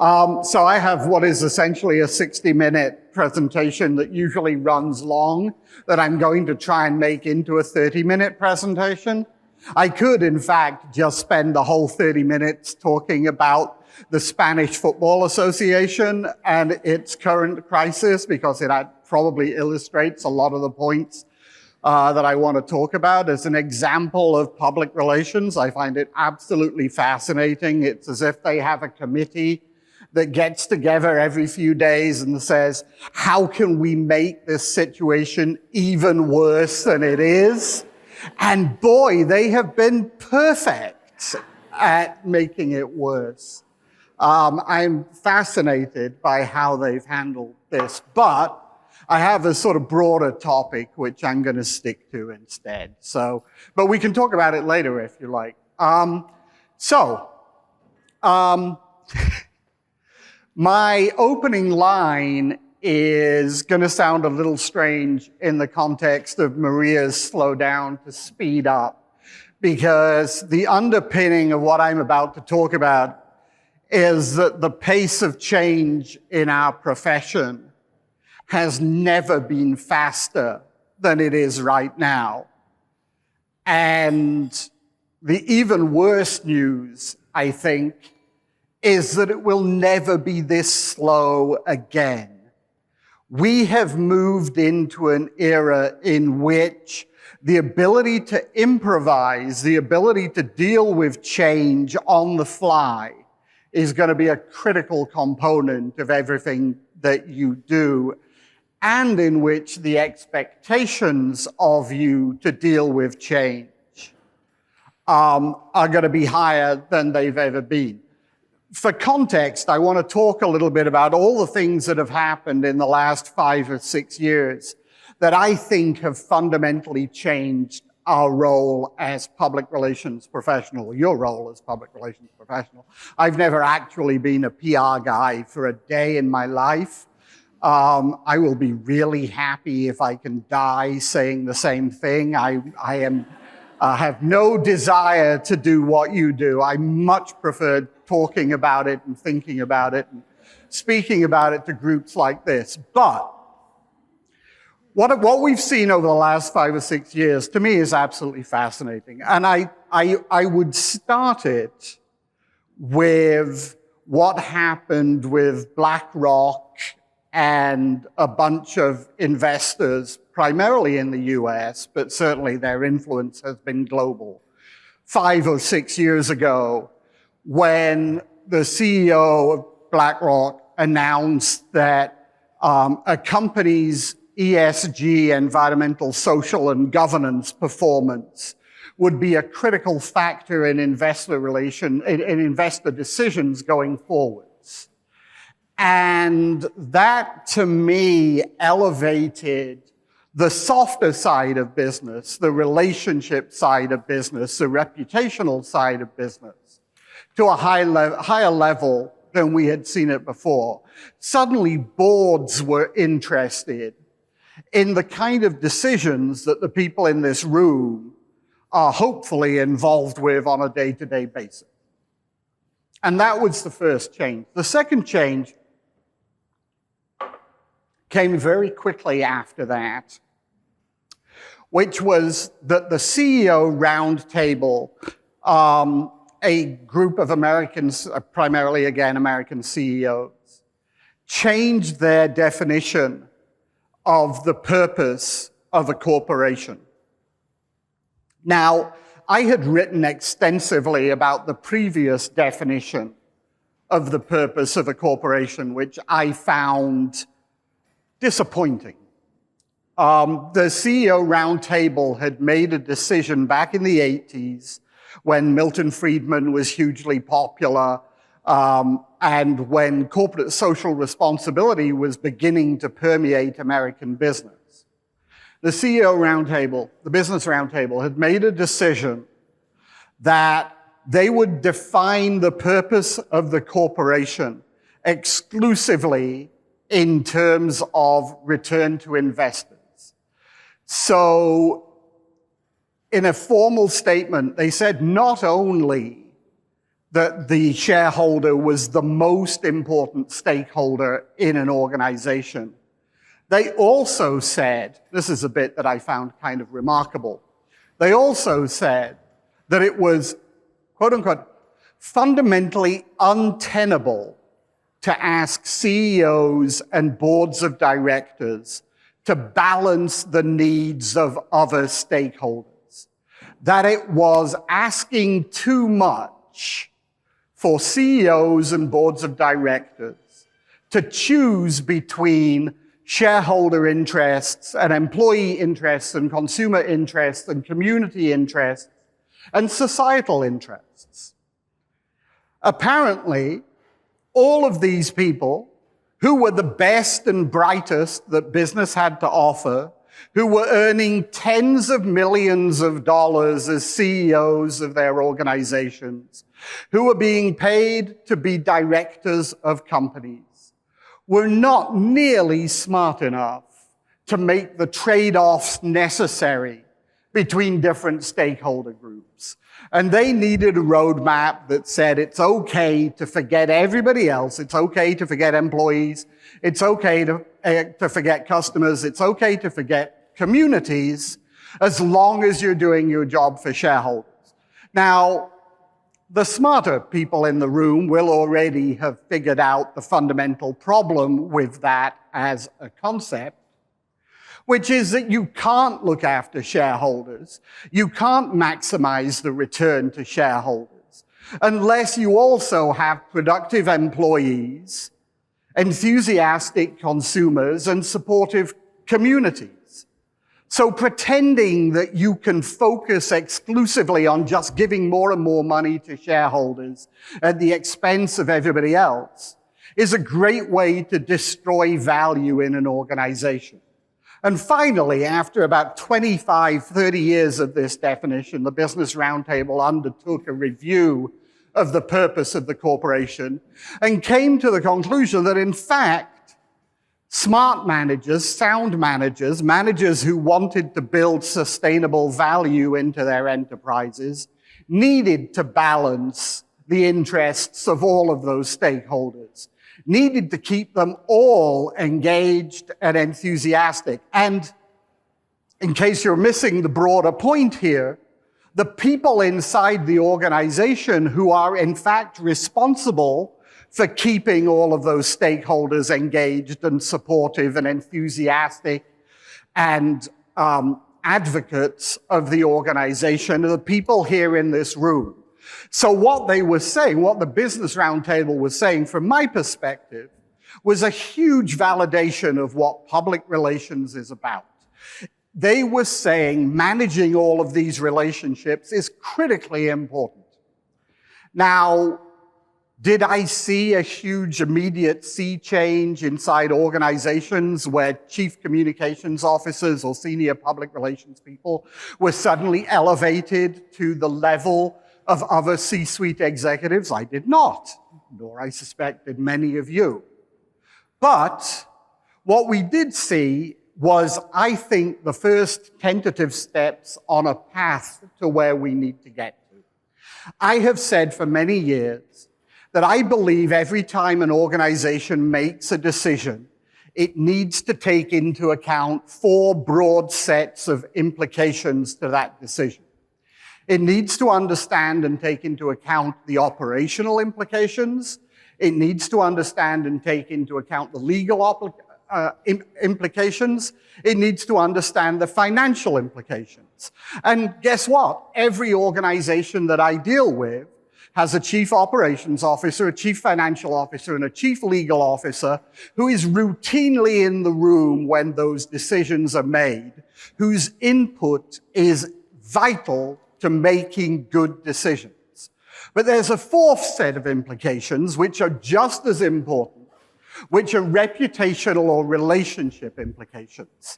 So I have what is essentially a 60-minute presentation that usually runs long that I'm going to try and make into a 30-minute presentation. I could, in fact, just spend the whole 30 minutes talking about the Spanish Football Association and its current crisis, because it probably illustrates a lot of the points that I want to talk about. As an example of public relations, I find it absolutely fascinating. It's as if they have a committee that gets together every few days and says, how can we make this situation even worse than it is? And boy, they have been perfect at making it worse. I'm fascinated by how they've handled this, but I have a sort of broader topic which I'm going to stick to instead. But we can talk about it later if you like. My opening line is going to sound a little strange in the context of Maria's slow down to speed up, because the underpinning of what I'm about to talk about is that the pace of change in our profession has never been faster than it is right now. And the even worse news, I think, is that it will never be this slow again. We have moved into an era in which the ability to improvise, the ability to deal with change on the fly is going to be a critical component of everything that you do, and in which the expectations of you to deal with change are going to be higher than they've ever been. For context, I want to talk a little bit about all the things that have happened in the last 5 or 6 years that I think have fundamentally changed our role as public relations professional, your role as public relations professional. I've never actually been a PR guy for a day in my life. I will be really happy if I can die saying the same thing. I have no desire to do what you do. I much prefer talking about it and thinking about it and speaking about it to groups like this. But what we've seen over the last 5 or 6 years, to me, is absolutely fascinating. And I would start it with what happened with BlackRock and a bunch of investors, primarily in the US, but certainly their influence has been global, 5 or 6 years ago, when the CEO of BlackRock announced that a company's ESG, environmental, social, and governance performance would be a critical factor in investor decisions going forwards. And that, to me, elevated the softer side of business, the relationship side of business, the reputational side of business, to a higher level than we had seen it before. Suddenly, boards were interested in the kind of decisions that the people in this room are hopefully involved with on a day-to-day basis. And that was the first change. The second change came very quickly after that, which was that the CEO Roundtable, a group of Americans, primarily again American CEOs, changed their definition of the purpose of a corporation. Now, I had written extensively about the previous definition of the purpose of a corporation, which I found disappointing. The CEO Roundtable had made a decision back in the 80s when Milton Friedman was hugely popular, and when corporate social responsibility was beginning to permeate American business. The CEO Roundtable, the Business Roundtable, had made a decision that they would define the purpose of the corporation exclusively in terms of return to investors. So, in a formal statement, they said not only that the shareholder was the most important stakeholder in an organization. They also said, this is a bit that I found kind of remarkable, they also said that it was, quote unquote, fundamentally untenable to ask CEOs and boards of directors to balance the needs of other stakeholders. That it was asking too much for CEOs and boards of directors to choose between shareholder interests and employee interests and consumer interests and community interests and societal interests. Apparently, all of these people who were the best and brightest that business had to offer, who were earning tens of millions of dollars as CEOs of their organizations, who were being paid to be directors of companies, were not nearly smart enough to make the trade-offs necessary between different stakeholder groups. And they needed a roadmap that said it's okay to forget everybody else, it's okay to forget employees, it's okay to forget customers, it's okay to forget communities, as long as you're doing your job for shareholders. Now, the smarter people in the room will already have figured out the fundamental problem with that as a concept, which is that you can't look after shareholders, you can't maximize the return to shareholders, unless you also have productive employees, enthusiastic consumers, and supportive communities. So pretending that you can focus exclusively on just giving more and more money to shareholders at the expense of everybody else is a great way to destroy value in an organization. And finally, after about 25, 30 years of this definition, the Business Roundtable undertook a review of the purpose of the corporation and came to the conclusion that, in fact, smart managers, sound managers, managers who wanted to build sustainable value into their enterprises needed to balance the interests of all of those stakeholders, needed to keep them all engaged and enthusiastic. And in case you're missing the broader point here, the people inside the organization who are in fact responsible for keeping all of those stakeholders engaged and supportive and enthusiastic and advocates of the organization are the people here in this room. So what they were saying, what the Business Roundtable was saying from my perspective, was a huge validation of what public relations is about. They were saying managing all of these relationships is critically important. Now, did I see a huge immediate sea change inside organizations where chief communications officers or senior public relations people were suddenly elevated to the level of other C-suite executives? I did not, nor I suspect did many of you. But what we did see was, I think, the first tentative steps on a path to where we need to get to. I have said for many years that I believe every time an organization makes a decision, it needs to take into account 4 broad sets of implications to that decision. It needs to understand and take into account the operational implications. It needs to understand and take into account the legal implications. It needs to understand the financial implications. And guess what? Every organization that I deal with has a chief operations officer, a chief financial officer, and a chief legal officer who is routinely in the room when those decisions are made, whose input is vital to making good decisions. But there's a 4th set of implications which are just as important, which are reputational or relationship implications.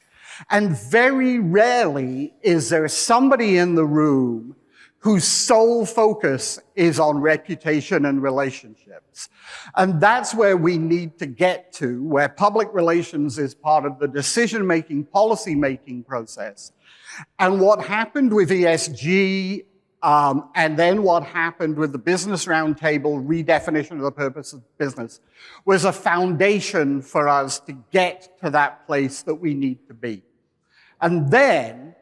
And very rarely is there somebody in the room whose sole focus is on reputation and relationships. And that's where we need to get to, where public relations is part of the decision-making, policy-making process. And what happened with ESG and then what happened with the Business Roundtable redefinition of the purpose of business was a foundation for us to get to that place that we need to be. And then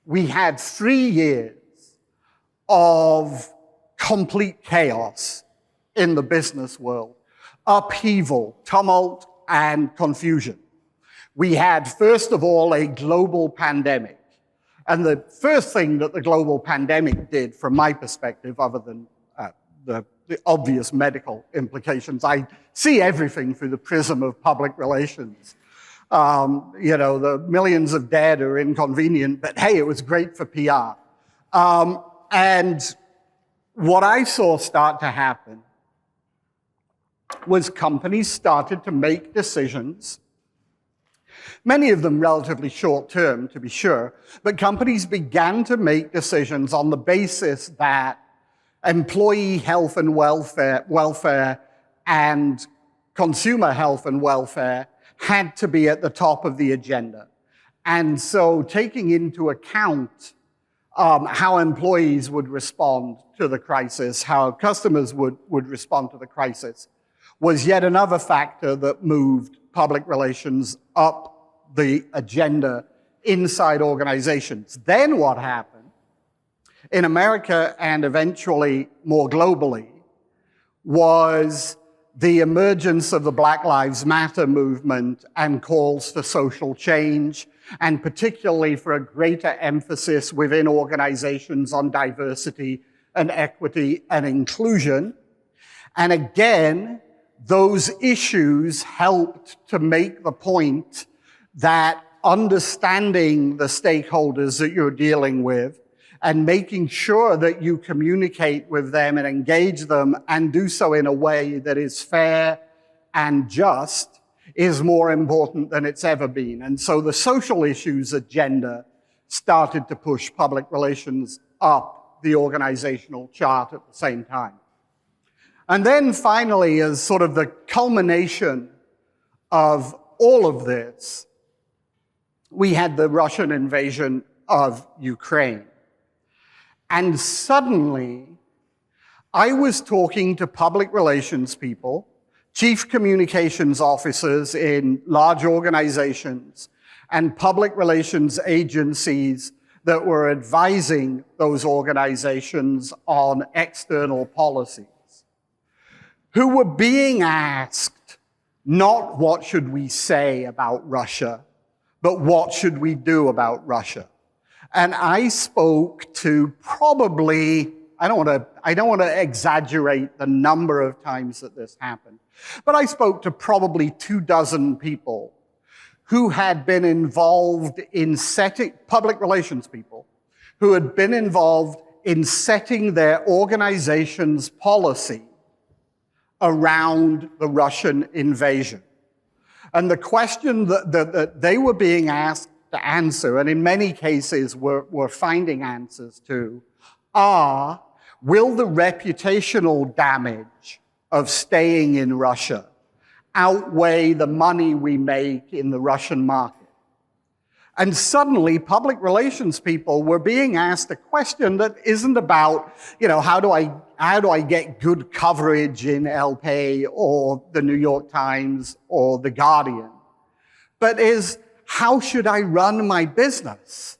we had 3 years of complete chaos in the business world, upheaval, tumult, and confusion. We had, first of all, a global pandemic. And the first thing that the global pandemic did, from my perspective, other than the obvious medical implications, I see everything through the prism of public relations. The millions of dead are inconvenient, but hey, it was great for PR. And what I saw start to happen was companies started to make decisions, many of them relatively short-term, to be sure, but companies began to make decisions on the basis that employee health and welfare and consumer health and welfare had to be at the top of the agenda. And so taking into account how employees would respond to the crisis, how customers would respond to the crisis, was yet another factor that moved public relations up the agenda inside organizations. Then what happened in America and eventually more globally was the emergence of the Black Lives Matter movement and calls for social change, and particularly for a greater emphasis within organizations on diversity and equity and inclusion. And again, those issues helped to make the point that understanding the stakeholders that you're dealing with and making sure that you communicate with them and engage them and do so in a way that is fair and just is more important than it's ever been. And so the social issues agenda started to push public relations up the organizational chart at the same time. And then finally, as sort of the culmination of all of this, we had the Russian invasion of Ukraine. And suddenly, I was talking to public relations people, chief communications officers in large organizations, and public relations agencies that were advising those organizations on external policies, who were being asked not what should we say about Russia, but what should we do about Russia. And I spoke to probably, I don't want to exaggerate the number of times that this happened, but I spoke to probably 24 people who had been involved in public relations people, who had been involved in setting their organization's policy around the Russian invasion. And the question that they were being asked to answer, and in many cases were finding answers to, are, will the reputational damage of staying in Russia outweigh the money we make in the Russian market? And suddenly, public relations people were being asked a question that isn't about, how do I get good coverage in LP or the New York Times or the Guardian, but is, how should I run my business?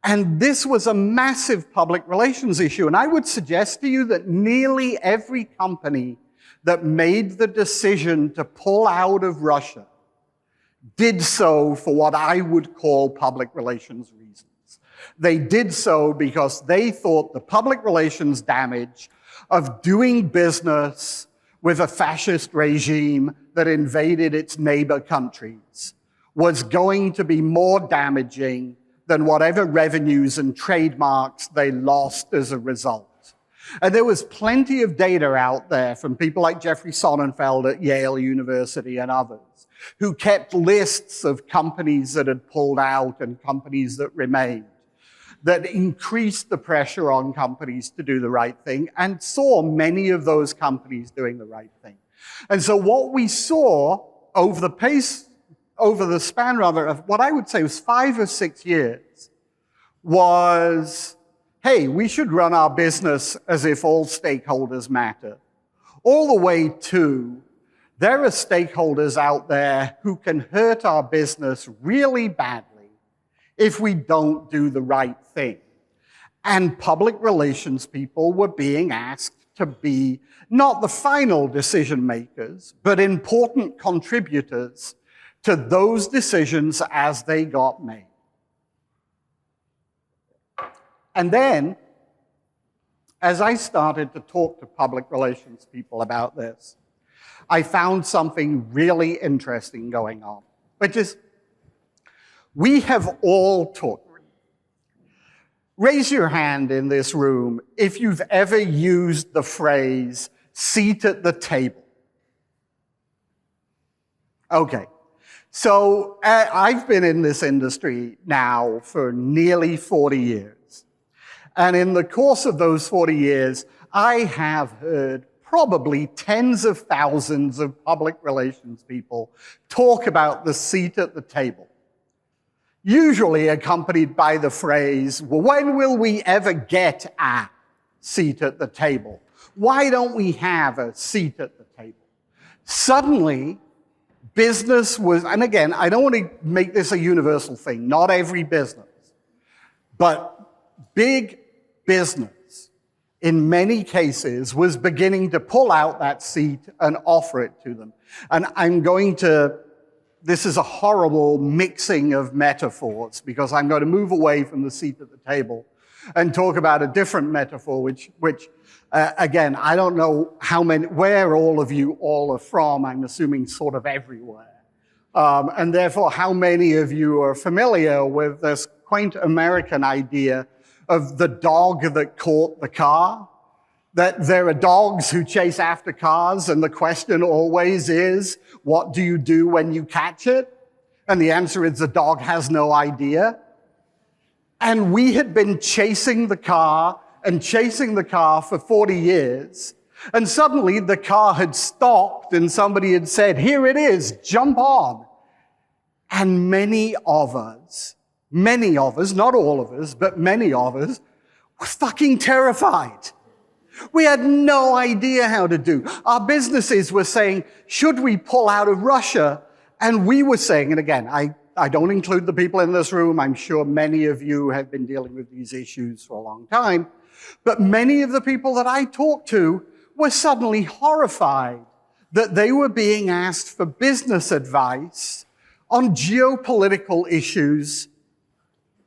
And this was a massive public relations issue. And I would suggest to you that nearly every company that made the decision to pull out of Russia did so for what I would call public relations reasons. They did so because they thought the public relations damage of doing business with a fascist regime that invaded its neighbor countries was going to be more damaging than whatever revenues and trademarks they lost as a result. And there was plenty of data out there from people like Jeffrey Sonnenfeld at Yale University and others who kept lists of companies that had pulled out and companies that remained, that increased the pressure on companies to do the right thing, and saw many of those companies doing the right thing. And so what we saw over the span of what I would say was 5 or 6 years was, hey, we should run our business as if all stakeholders matter, all the way to there are stakeholders out there who can hurt our business really badly if we don't do the right thing. And public relations people were being asked to be not the final decision makers, but important contributors to those decisions as they got made. And then, as I started to talk to public relations people about this, I found something really interesting going on, which is we have all talked. Raise your hand in this room if you've ever used the phrase seat at the table. Okay. So I've been in this industry now for nearly 40 years. And in the course of those 40 years, I have heard probably tens of thousands of public relations people talk about the seat at the table, usually accompanied by the phrase, well, when will we ever get a seat at the table? Why don't we have a seat at the table? Suddenly, business was, and again, I don't want to make this a universal thing, not every business, but big business, in many cases, was beginning to pull out that seat and offer it to them. And this is a horrible mixing of metaphors because I'm going to move away from the seat at the table and talk about a different metaphor, which again, I don't know where all of you all are from. I'm assuming sort of everywhere. And therefore, how many of you are familiar with this quaint American idea of the dog that caught the car? That there are dogs who chase after cars, and the question always is, what do you do when you catch it? And the answer is the dog has no idea. And we had been chasing the car for 40 years, and suddenly the car had stopped and somebody had said, here it is, jump on. And many of us, not all of us, but many of us, were fucking terrified. We had no idea how to do. Our businesses were saying, should we pull out of Russia? And we were saying, and again, I don't include the people in this room. I'm sure many of you have been dealing with these issues for a long time. But many of the people that I talked to were suddenly horrified that they were being asked for business advice on geopolitical issues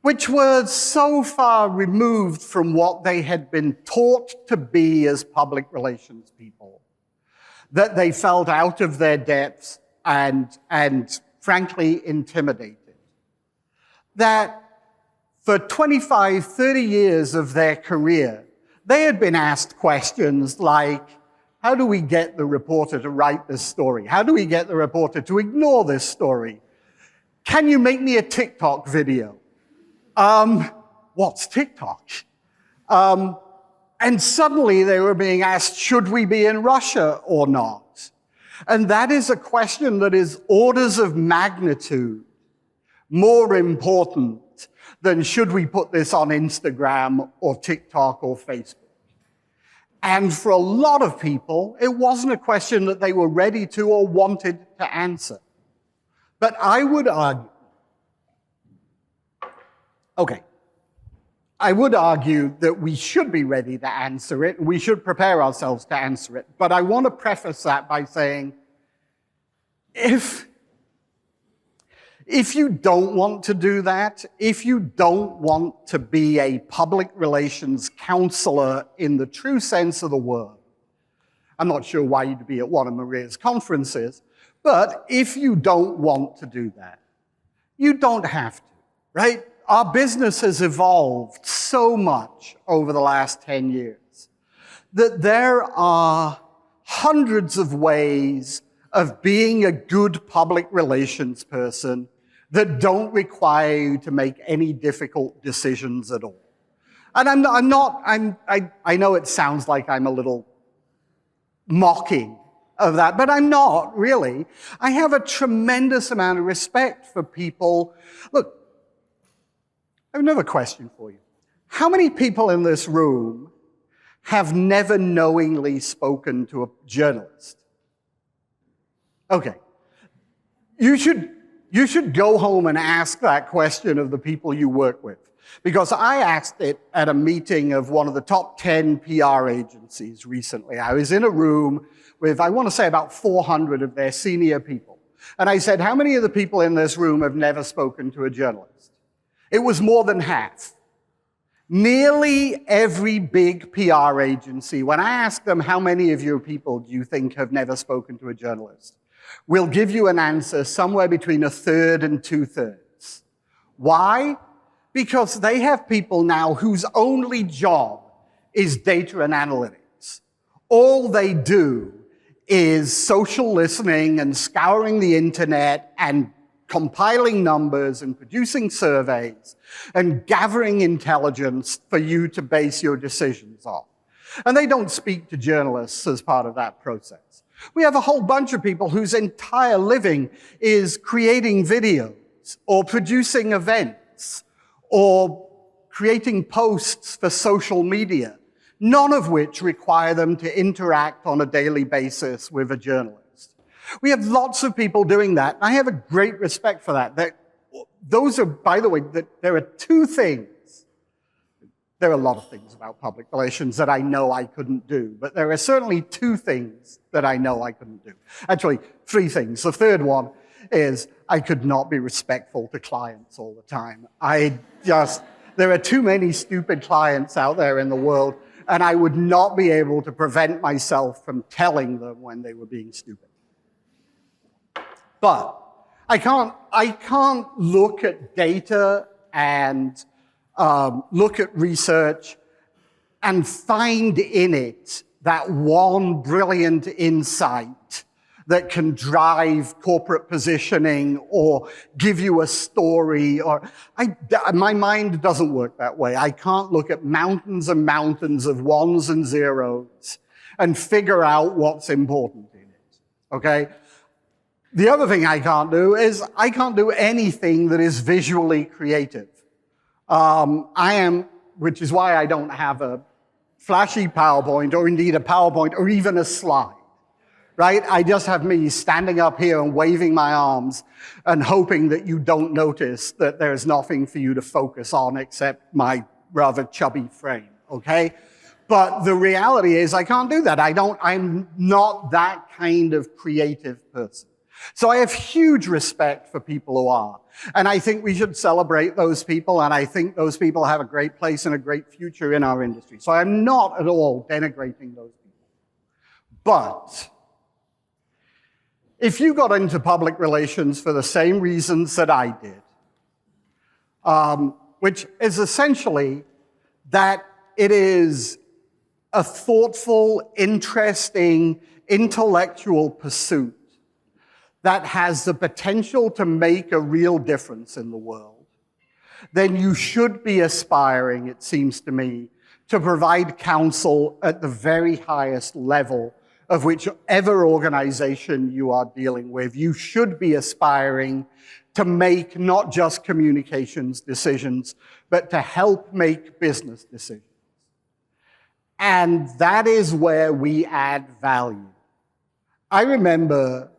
which were so far removed from what they had been taught to be as public relations people, that they felt out of their depths and frankly intimidated. That for 25, 30 years of their career, they had been asked questions like, how do we get the reporter to write this story? How do we get the reporter to ignore this story? Can you make me a TikTok video? What's TikTok? And suddenly they were being asked, should we be in Russia or not? And that is a question that is orders of magnitude more important than should we put this on Instagram or TikTok or Facebook. And for a lot of people, it wasn't a question that they were ready to or wanted to answer. But I would argue, that we should be ready to answer it, and we should prepare ourselves to answer it. But I want to preface that by saying, if you don't want to do that, if you don't want to be a public relations counselor in the true sense of the word, I'm not sure why you'd be at one of Maria's conferences, but if you don't want to do that, you don't have to, right? Our business has evolved so much over the last 10 years that there are hundreds of ways of being a good public relations person that don't require you to make any difficult decisions at all. And I know it sounds like I'm a little mocking of that, but I'm not really. I have a tremendous amount of respect for people. Look, I have another question for you. How many people in this room have never knowingly spoken to a journalist? Okay. You should go home and ask that question of the people you work with. Because I asked it at a meeting of one of the top 10 PR agencies recently. I was in a room with, I want to say, about 400 of their senior people. And I said, how many of the people in this room have never spoken to a journalist? It was more than half. Nearly every big PR agency, when I ask them how many of your people do you think have never spoken to a journalist, will give you an answer somewhere between a third and two-thirds. Why? Because they have people now whose only job is data and analytics. All they do is social listening and scouring the internet and compiling numbers and producing surveys and gathering intelligence for you to base your decisions on. And they don't speak to journalists as part of that process. We have a whole bunch of people whose entire living is creating videos or producing events or creating posts for social media, none of which require them to interact on a daily basis with a journalist. We have lots of people doing that. I have a great respect for that. Those are, by the way, there are two things. There are a lot of things about public relations that I know I couldn't do, but there are certainly two things that I know I couldn't do. Actually, three things. The third one is I could not be respectful to clients all the time. There are too many stupid clients out there in the world, and I would not be able to prevent myself from telling them when they were being stupid. But I can't look at data and look at research and find in it that one brilliant insight that can drive corporate positioning or give you a story. My mind doesn't work that way. I can't look at mountains and mountains of ones and zeros and figure out what's important in it, okay? The other thing I can't do is I can't do anything that is visually creative. Which is why I don't have a flashy PowerPoint or indeed a PowerPoint or even a slide, right? I just have me standing up here and waving my arms and hoping that you don't notice that there's nothing for you to focus on except my rather chubby frame, okay? But the reality is I can't do that. I'm not that kind of creative person. So I have huge respect for people who are. And I think we should celebrate those people, and I think those people have a great place and a great future in our industry. So I'm not at all denigrating those people. But if you got into public relations for the same reasons that I did, which is essentially that it is a thoughtful, interesting, intellectual pursuit that has the potential to make a real difference in the world, then you should be aspiring, it seems to me, to provide counsel at the very highest level of whichever organization you are dealing with. You should be aspiring to make not just communications decisions, but to help make business decisions. And that is where we add value. I remember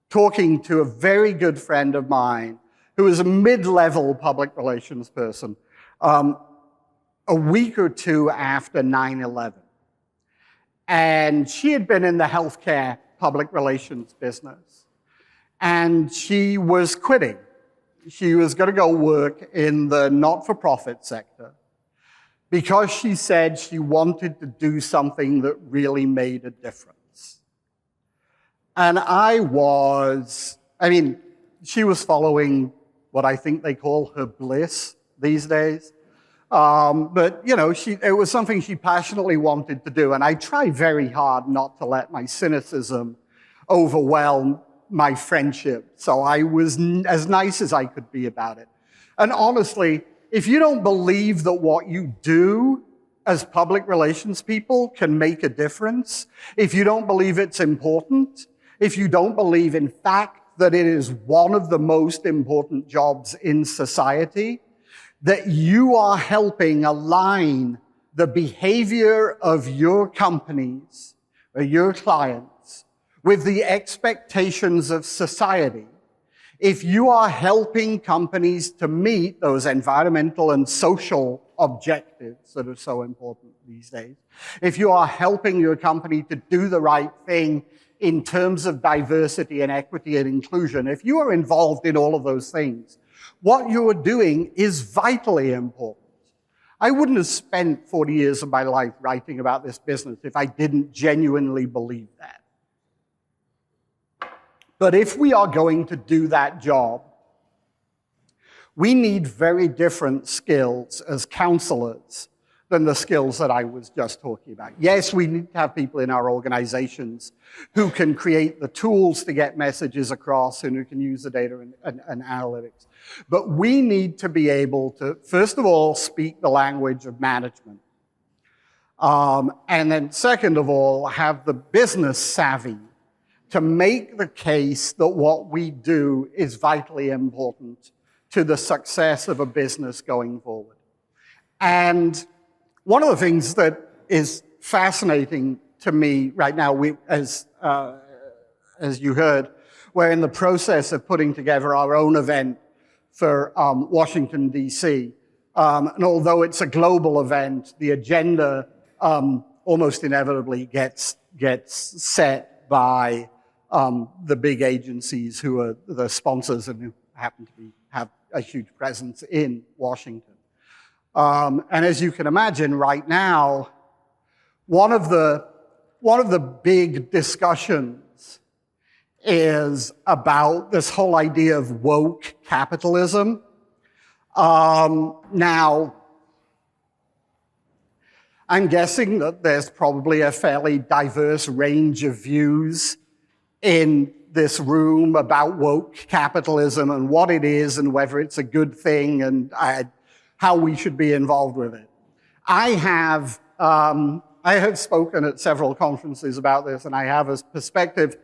talking to a very good friend of mine who was a mid-level public relations person a week or two after 9/11. And she had been in the healthcare public relations business, and she was quitting. She was going to go work in the not-for-profit sector because she said she wanted to do something that really made a difference. And she was following what I think they call her bliss these days. But, it was something she passionately wanted to do. And I try very hard not to let my cynicism overwhelm my friendship. So I was as nice as I could be about it. And honestly, if you don't believe that what you do as public relations people can make a difference, if you don't believe it's important, if you don't believe, in fact, that it is one of the most important jobs in society, that you are helping align the behavior of your companies or your clients with the expectations of society, if you are helping companies to meet those environmental and social objectives that are so important these days, if you are helping your company to do the right thing in terms of diversity and equity and inclusion, if you are involved in all of those things, what you are doing is vitally important. I wouldn't have spent 40 years of my life writing about this business if I didn't genuinely believe that. But if we are going to do that job, we need very different skills as counselors than the skills that I was just talking about. Yes, we need to have people in our organizations who can create the tools to get messages across and who can use the data and analytics. But we need to be able to, first of all, speak the language of management. And then second of all, have the business savvy to make the case that what we do is vitally important to the success of a business going forward. And one of the things that is fascinating to me right now, as you heard, we're in the process of putting together our own event for Washington, D.C. And although it's a global event, the agenda almost inevitably gets set by the big agencies who are the sponsors and who happen to have a huge presence in Washington. And as you can imagine, right now, one of the big discussions is about this whole idea of woke capitalism. Now, I'm guessing that there's probably a fairly diverse range of views in this room about woke capitalism and what it is and whether it's a good thing and how we should be involved with it. I have spoken at several conferences about this, and I have a perspective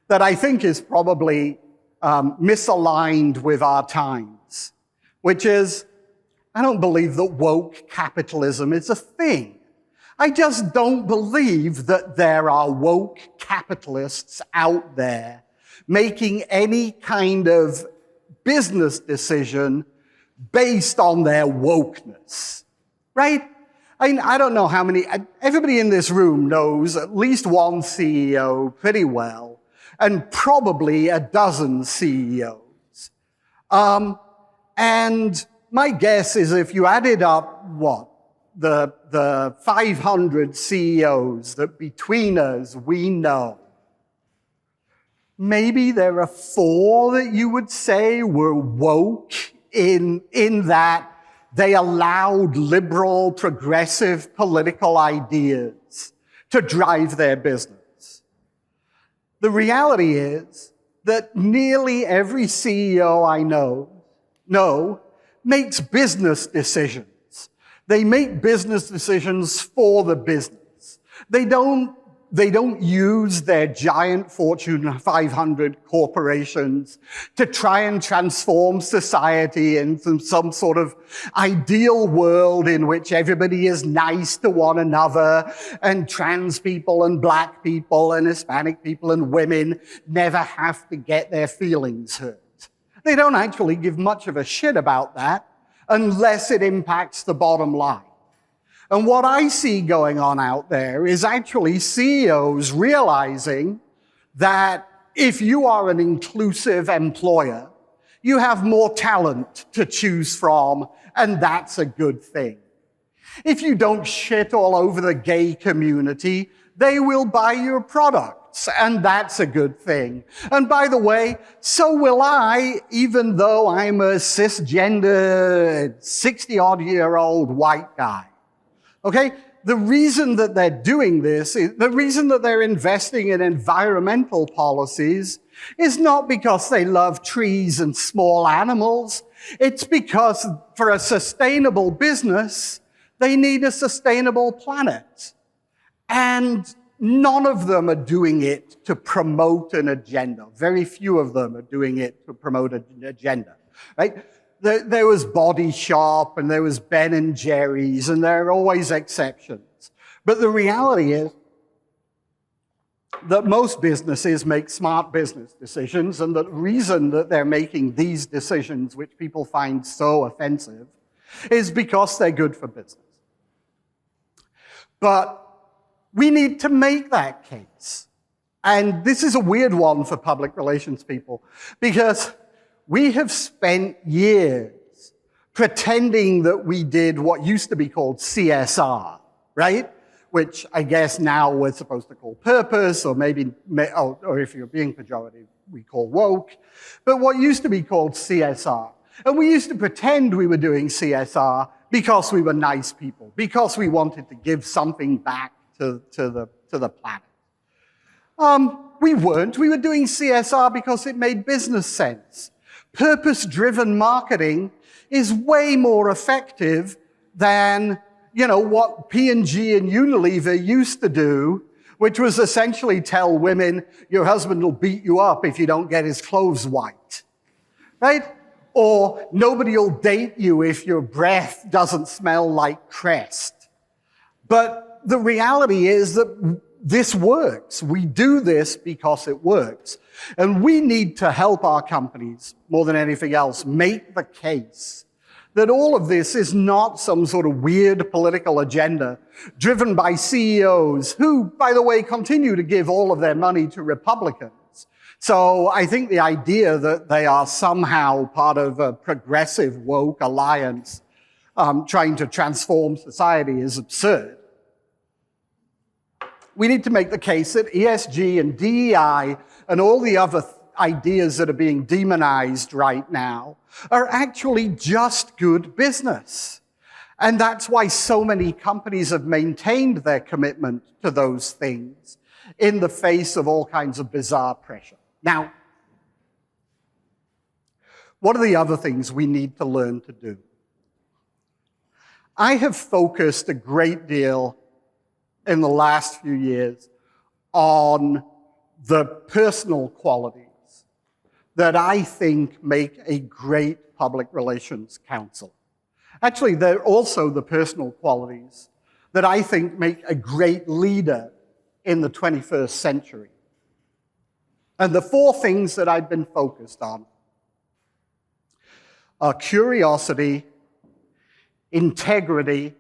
that I think is probably misaligned with our times, which is, I don't believe that woke capitalism is a thing. I just don't believe that there are woke capitalists out there making any kind of business decision based on their wokeness, right? I don't know how many, everybody in this room knows at least one CEO pretty well, and probably a dozen CEOs. And my guess is if you added up, the 500 CEOs that between us we know, maybe there are 4 that you would say were woke in that they allowed liberal, progressive political ideas to drive their business. The reality is that nearly every CEO I know makes business decisions. They make business decisions for the business. They don't use their giant Fortune 500 corporations to try and transform society into some sort of ideal world in which everybody is nice to one another and trans people and black people and Hispanic people and women never have to get their feelings hurt. They don't actually give much of a shit about that unless it impacts the bottom line. And what I see going on out there is actually CEOs realizing that if you are an inclusive employer, you have more talent to choose from, and that's a good thing. If you don't shit all over the gay community, they will buy your products, and that's a good thing. And by the way, so will I, even though I'm a cisgender, 60-odd-year-old white guy. Okay? The reason that they're doing this, the reason that they're investing in environmental policies is not because they love trees and small animals. It's because for a sustainable business, they need a sustainable planet. And none of them are doing it to promote an agenda. Very few of them are doing it to promote an agenda, right? There was Body Shop and there was Ben and Jerry's, and there are always exceptions. But the reality is that most businesses make smart business decisions, and the reason that they're making these decisions, which people find so offensive, is because they're good for business. But we need to make that case. And this is a weird one for public relations people, because we have spent years pretending that we did what used to be called CSR, right? Which I guess now we're supposed to call purpose, or maybe, or if you're being pejorative, we call woke. But what used to be called CSR. And we used to pretend we were doing CSR because we were nice people, because we wanted to give something back to the planet. We weren't. We were doing CSR because it made business sense. Purpose-driven marketing is way more effective than, what P&G and Unilever used to do, which was essentially tell women, your husband will beat you up if you don't get his clothes white, right? Or nobody will date you if your breath doesn't smell like Crest. But the reality is that this works. We do this because it works. And we need to help our companies, more than anything else, make the case that all of this is not some sort of weird political agenda driven by CEOs who, by the way, continue to give all of their money to Republicans. So I think the idea that they are somehow part of a progressive woke alliance trying to transform society is absurd. We need to make the case that ESG and DEI and all the other ideas that are being demonized right now are actually just good business. And that's why so many companies have maintained their commitment to those things in the face of all kinds of bizarre pressure. Now, what are the other things we need to learn to do? I have focused a great deal in the last few years on the personal qualities that I think make a great public relations counselor. Actually, they're also the personal qualities that I think make a great leader in the 21st century. And the four things that I've been focused on are curiosity, integrity.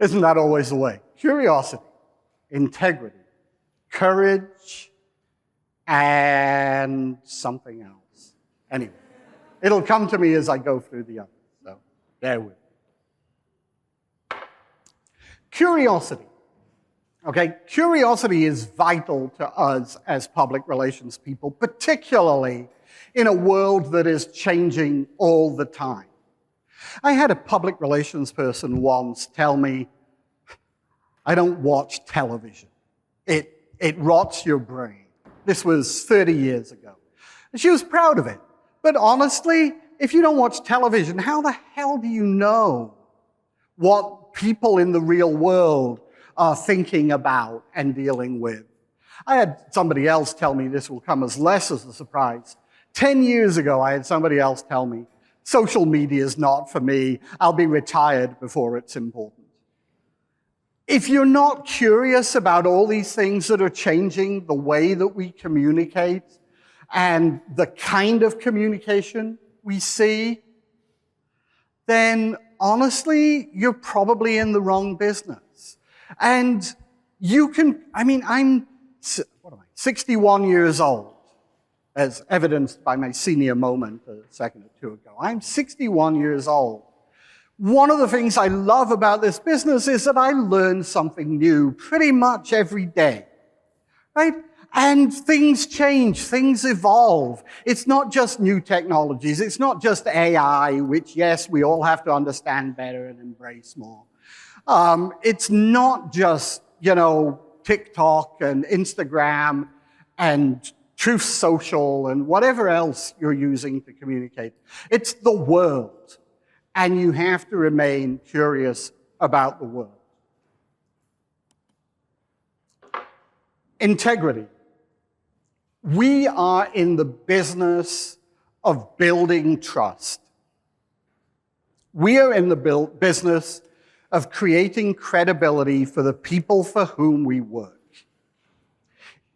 Isn't that always the way? Curiosity, integrity, courage, and something else. Anyway, it'll come to me as I go through the others, so bear with me. Curiosity. Okay, curiosity is vital to us as public relations people, particularly in a world that is changing all the time. I had a public relations person once tell me, I don't watch television. It rots your brain. This was 30 years ago. And she was proud of it. But honestly, if you don't watch television, how the hell do you know what people in the real world are thinking about and dealing with? I had somebody else tell me, this will come as less as a surprise. 10 years ago, I had somebody else tell me, social media is not for me. I'll be retired before it's important. If you're not curious about all these things that are changing the way that we communicate and the kind of communication we see, then honestly, you're probably in the wrong business. And you can, I'm 61 years old, as evidenced by my senior moment a second or two ago. I'm 61 years old. One of the things I love about this business is that I learn something new pretty much every day, right? And things change, things evolve. It's not just new technologies. It's not just AI, which, yes, we all have to understand better and embrace more. It's not just, TikTok and Instagram and Truth Social and whatever else you're using to communicate. It's the world. And you have to remain curious about the world. Integrity. We are in the business of building trust. We are in the business of creating credibility for the people for whom we work.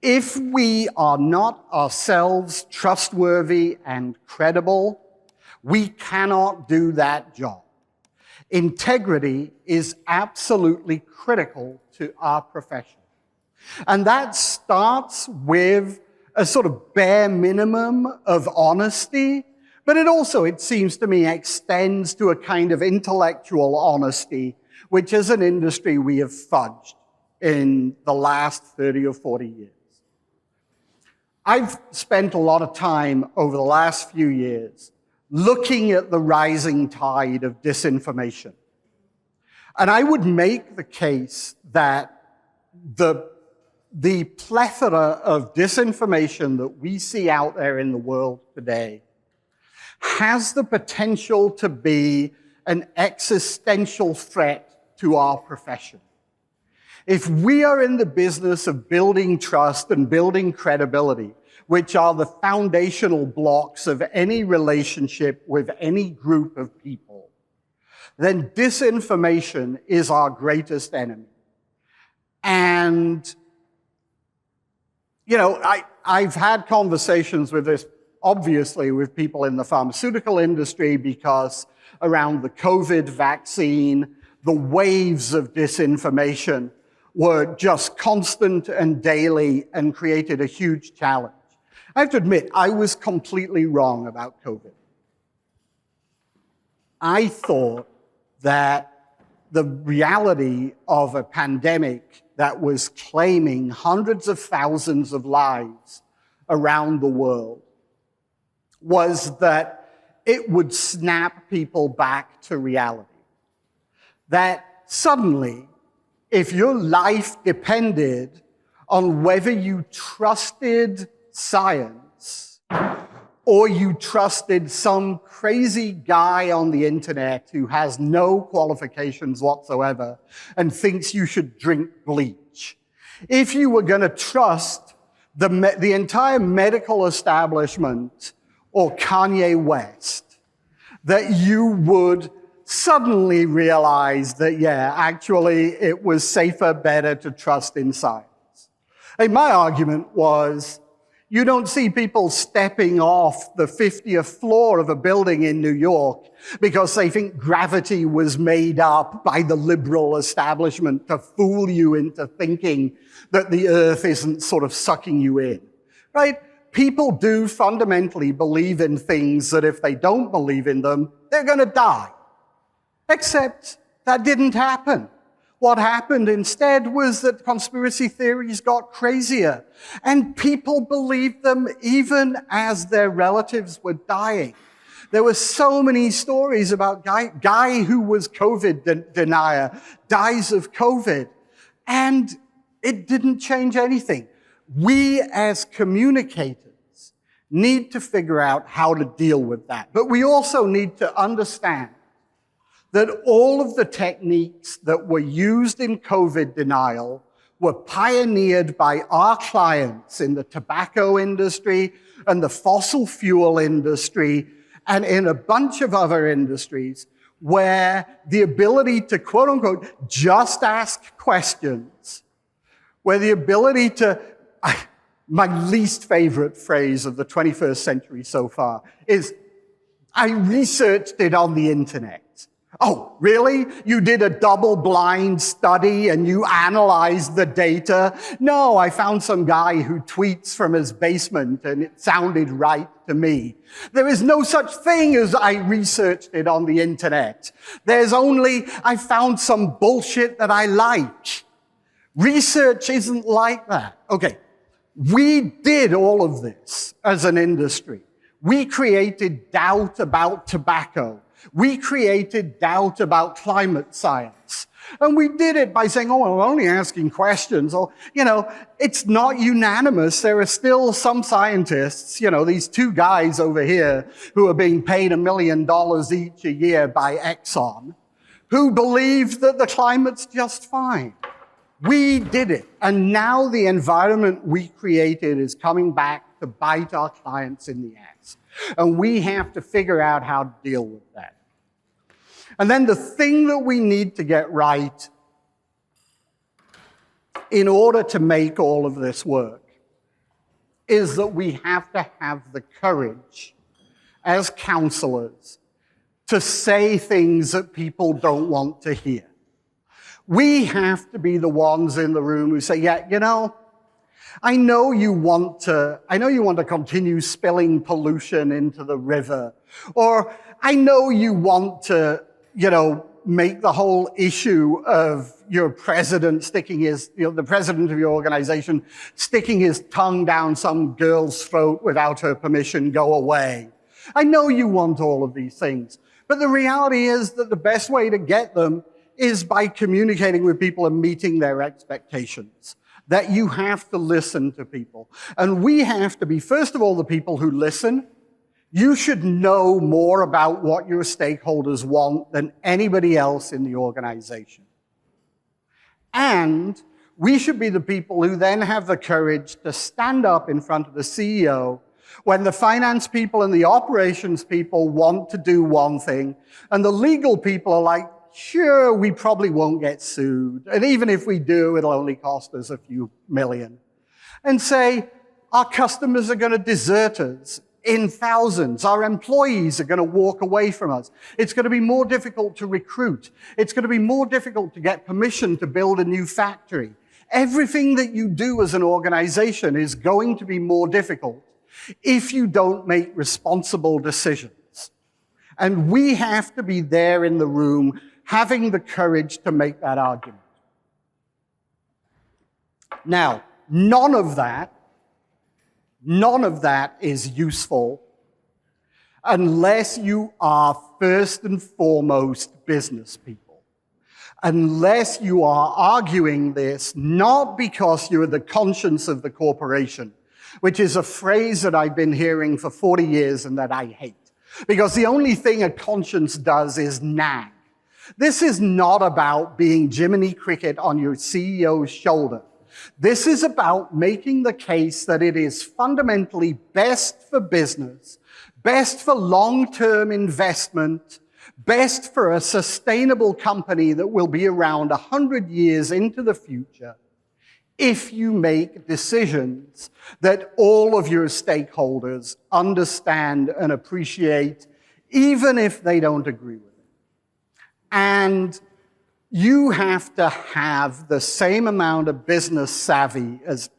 If we are not ourselves trustworthy and credible, we cannot do that job. Integrity is absolutely critical to our profession. And that starts with a sort of bare minimum of honesty, but it seems to me, extends to a kind of intellectual honesty, which as an industry we have fudged in the last 30 or 40 years. I've spent a lot of time over the last few years looking at the rising tide of disinformation. And I would make the case that the plethora of disinformation that we see out there in the world today has the potential to be an existential threat to our profession. If we are in the business of building trust and building credibility, which are the foundational blocks of any relationship with any group of people, then disinformation is our greatest enemy. And, I've had conversations with this, obviously, with people in the pharmaceutical industry, because around the COVID vaccine, the waves of disinformation were just constant and daily and created a huge challenge. I have to admit, I was completely wrong about COVID. I thought that the reality of a pandemic that was claiming hundreds of thousands of lives around the world was that it would snap people back to reality. That suddenly, if your life depended on whether you trusted science or you trusted some crazy guy on the internet who has no qualifications whatsoever and thinks you should drink bleach, if you were going to trust the entire medical establishment or Kanye West, that you would suddenly realize that, actually it was safer, better to trust in science. My argument was, you don't see people stepping off the 50th floor of a building in New York because they think gravity was made up by the liberal establishment to fool you into thinking that the earth isn't sort of sucking you in, right? People do fundamentally believe in things that if they don't believe in them, they're going to die. Except that didn't happen. What happened instead was that conspiracy theories got crazier, and people believed them even as their relatives were dying. There were so many stories about guy who was COVID denier, dies of COVID, and it didn't change anything. We as communicators need to figure out how to deal with that. But we also need to understand that all of the techniques that were used in COVID denial were pioneered by our clients in the tobacco industry and the fossil fuel industry and in a bunch of other industries where the ability to, quote unquote, just ask questions, where the ability to, my least favorite phrase of the 21st century so far is, I researched it on the internet. Oh, really? You did a double-blind study and you analyzed the data? No, I found some guy who tweets from his basement and it sounded right to me. There is no such thing as I researched it on the internet. There's only, I found some bullshit that I like. Research isn't like that. Okay, we did all of this as an industry. We created doubt about tobacco. We created doubt about climate science. And we did it by saying, oh, we're only asking questions. Or, it's not unanimous. There are still some scientists, these two guys over here who are being paid $1 million each a year by Exxon, who believe that the climate's just fine. We did it. And now the environment we created is coming back to bite our clients in the ass. And we have to figure out how to deal with that. And then the thing that we need to get right in order to make all of this work is that we have to have the courage as counselors to say things that people don't want to hear. We have to be the ones in the room who say, yeah, you know, I know you want to continue spilling pollution into the river, or I know you want to, make the whole issue of your president the president of your organization sticking his tongue down some girl's throat without her permission go away. I know you want all of these things, but the reality is that the best way to get them is by communicating with people and meeting their expectations. That you have to listen to people. And we have to be, first of all, the people who listen. You should know more about what your stakeholders want than anybody else in the organization. And we should be the people who then have the courage to stand up in front of the CEO when the finance people and the operations people want to do one thing, and the legal people are like, sure, we probably won't get sued. And even if we do, it'll only cost us a few million. And say, our customers are going to desert us in thousands. Our employees are going to walk away from us. It's going to be more difficult to recruit. It's going to be more difficult to get permission to build a new factory. Everything that you do as an organization is going to be more difficult if you don't make responsible decisions. And we have to be there in the room having the courage to make that argument. Now, none of that is useful unless you are first and foremost business people. Unless you are arguing this not because you're the conscience of the corporation, which is a phrase that I've been hearing for 40 years and that I hate. Because the only thing a conscience does is nag. This is not about being Jiminy Cricket on your CEO's shoulder. This is about making the case that it is fundamentally best for business, best for long-term investment, best for a sustainable company that will be around 100 years into the future if you make decisions that all of your stakeholders understand and appreciate, even if they don't agree with it. And you have to have the same amount of business savvy as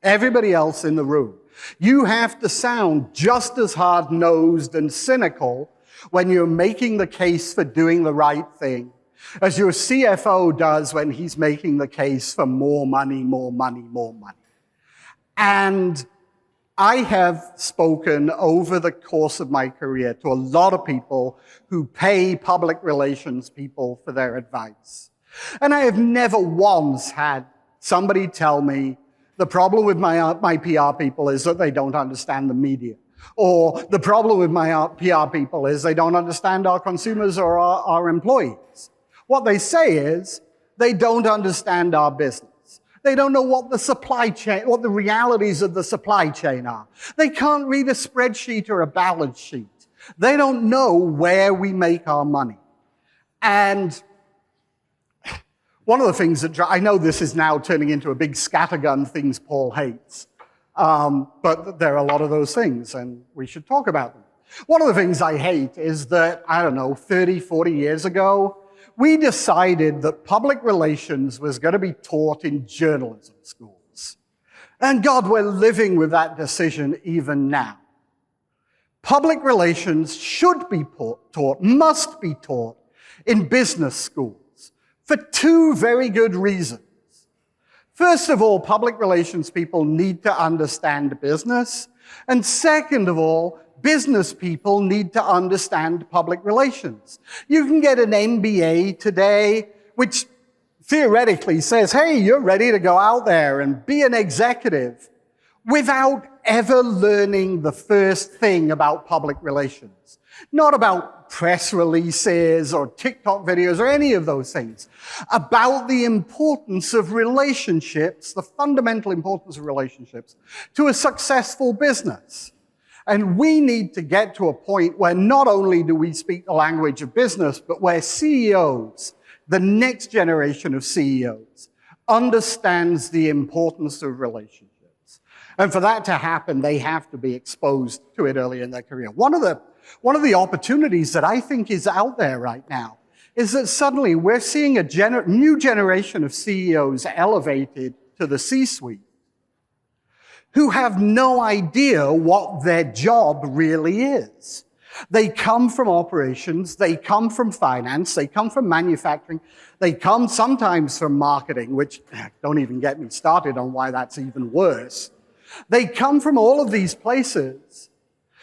everybody else in the room. You have to sound just as hard-nosed and cynical when you're making the case for doing the right thing as your CFO does when he's making the case for more money, more money, more money. And I have spoken over the course of my career to a lot of people who pay public relations people for their advice. And I have never once had somebody tell me the problem with my PR people is that they don't understand the media. Or the problem with my PR people is they don't understand our consumers or our employees. What they say is they don't understand our business. They don't know what the supply chain, what the realities of the supply chain are. They can't read a spreadsheet or a balance sheet. They don't know where we make our money. And one of the things that, I know this is now turning into a big scattergun things Paul hates, but there are a lot of those things and we should talk about them. One of the things I hate is that, 30, 40 years ago, we decided that public relations was going to be taught in journalism schools. And God, we're living with that decision even now. Public relations should be taught, must be taught in business schools for two very good reasons. First of all, public relations people need to understand business. And second of all, business people need to understand public relations. You can get an MBA today, which theoretically says, hey, you're ready to go out there and be an executive, without ever learning the first thing about public relations. Not about press releases or TikTok videos or any of those things. About the importance of relationships, the fundamental importance of relationships to a successful business. And we need to get to a point where not only do we speak the language of business, but where CEOs, the next generation of CEOs, understands the importance of relationships. And for that to happen, they have to be exposed to it early in their career. One of the opportunities that I think is out there right now is that suddenly we're seeing a new generation of CEOs elevated to the C-suite who have no idea what their job really is. They come from operations, they come from finance, they come from manufacturing, they come sometimes from marketing, which don't even get me started on why that's even worse. They come from all of these places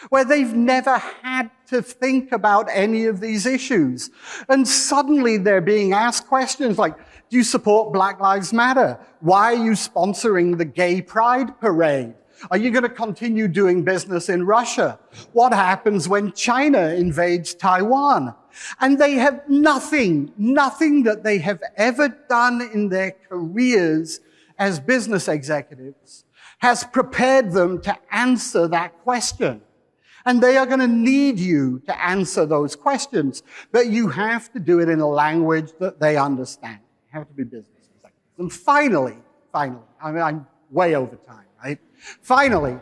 where they've never had to think about any of these issues. And suddenly they're being asked questions like, do you support Black Lives Matter? Why are you sponsoring the Gay Pride Parade? Are you going to continue doing business in Russia? What happens when China invades Taiwan? And they have nothing that they have ever done in their careers as business executives has prepared them to answer that question. And they are going to need you to answer those questions, but you have to do it in a language that they understand. You have to be business executives. And finally, I'm way over time, right? Finally,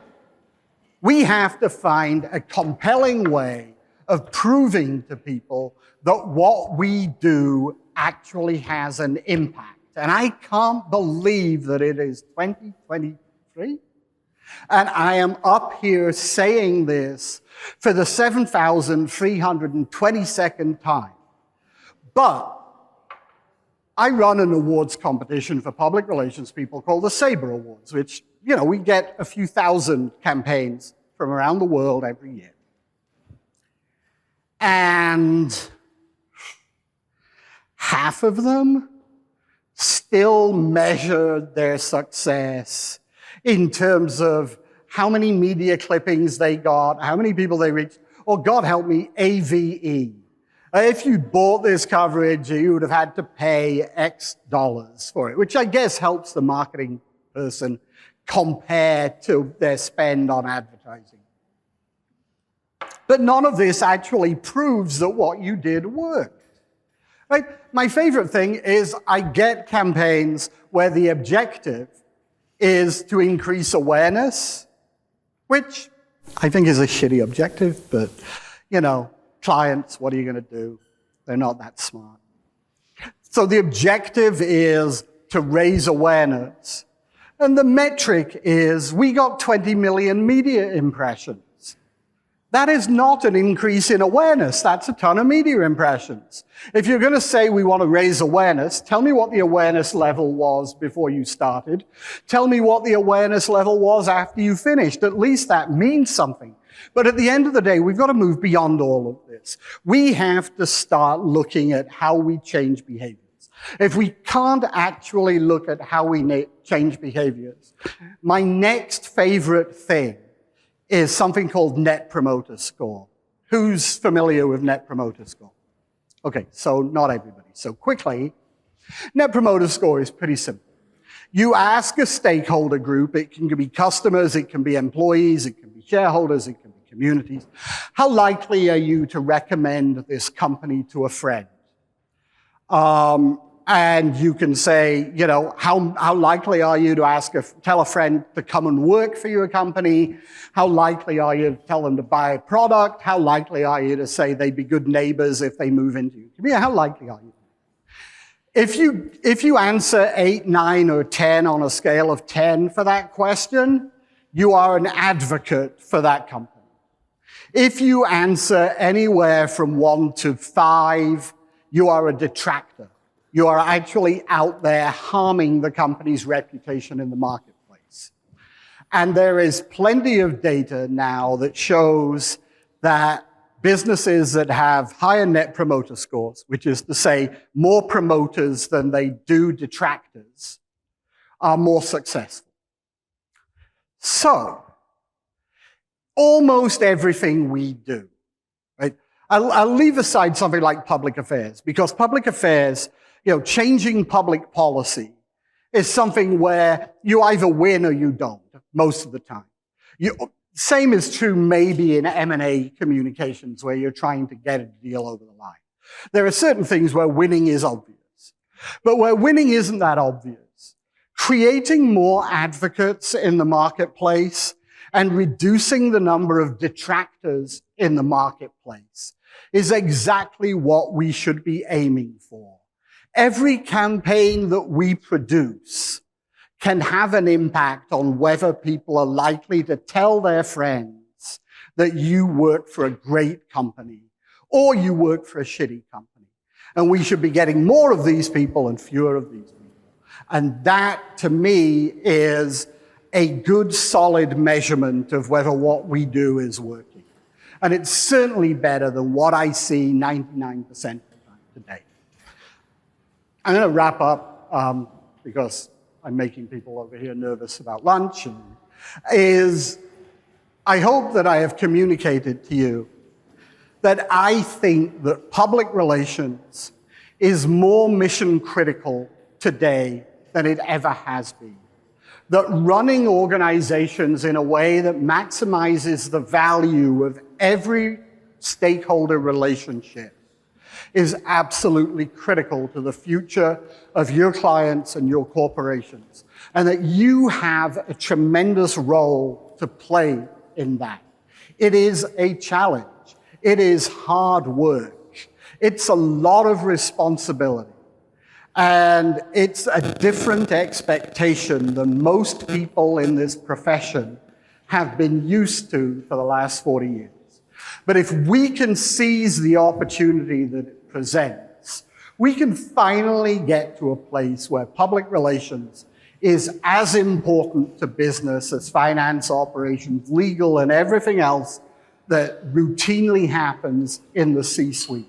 we have to find a compelling way of proving to people that what we do actually has an impact. And I can't believe that it is 2023. And I am up here saying this for the 7,322nd time. But I run an awards competition for public relations people called the Sabre Awards, which, we get a few thousand campaigns from around the world every year. And half of them still measure their success in terms of how many media clippings they got, how many people they reached, or God help me, AVE. If you bought this coverage, you would have had to pay X dollars for it, which I guess helps the marketing person compare to their spend on advertising. But none of this actually proves that what you did worked. Right? My favorite thing is I get campaigns where the objective is to increase awareness, which I think is a shitty objective, but, clients, what are you going to do? They're not that smart. So the objective is to raise awareness. And the metric is we got 20 million media impressions. That is not an increase in awareness. That's a ton of media impressions. If you're going to say we want to raise awareness, tell me what the awareness level was before you started. Tell me what the awareness level was after you finished. At least that means something. But at the end of the day, we've got to move beyond all of this. We have to start looking at how we change behaviors. If we can't actually look at how we change behaviors, my next favorite thing is something called Net Promoter Score. Who's familiar with Net Promoter Score? Okay, so not everybody. So quickly, Net Promoter Score is pretty simple. You ask a stakeholder group, it can be customers, it can be employees, it can be shareholders, it can be communities. How likely are you to recommend this company to a friend? And you can say, how likely are you to tell a friend to come and work for your company? How likely are you to tell them to buy a product? How likely are you to say they'd be good neighbors if they move into you? How likely are you? If you answer 8, 9, or 10 on a scale of 10 for that question, you are an advocate for that company. If you answer anywhere from 1 to 5, you are a detractor. You are actually out there harming the company's reputation in the marketplace. And there is plenty of data now that shows that businesses that have higher net promoter scores, which is to say more promoters than they do detractors, are more successful. So, almost everything we do, right? I'll leave aside something like public affairs, because public affairs, changing public policy is something where you either win or you don't, most of the time. Same is true maybe in M&A communications, where you're trying to get a deal over the line. There are certain things where winning is obvious. But where winning isn't that obvious, creating more advocates in the marketplace and reducing the number of detractors in the marketplace is exactly what we should be aiming for. Every campaign that we produce can have an impact on whether people are likely to tell their friends that you work for a great company or you work for a shitty company. And we should be getting more of these people and fewer of these people. And that, to me, is a good, solid measurement of whether what we do is working. And it's certainly better than what I see 99% of the time today. I'm going to wrap up because I'm making people over here nervous about lunch. I hope that I have communicated to you that I think that public relations is more mission critical today than it ever has been. That running organizations in a way that maximizes the value of every stakeholder relationship is absolutely critical to the future of your clients and your corporations, and that you have a tremendous role to play in that. It is a challenge. It is hard work. It's a lot of responsibility. And it's a different expectation than most people in this profession have been used to for the last 40 years. But if we can seize the opportunity that it presents, we can finally get to a place where public relations is as important to business as finance, operations, legal, and everything else that routinely happens in the C-suite.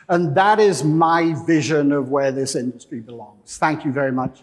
And that is my vision of where this industry belongs. Thank you very much.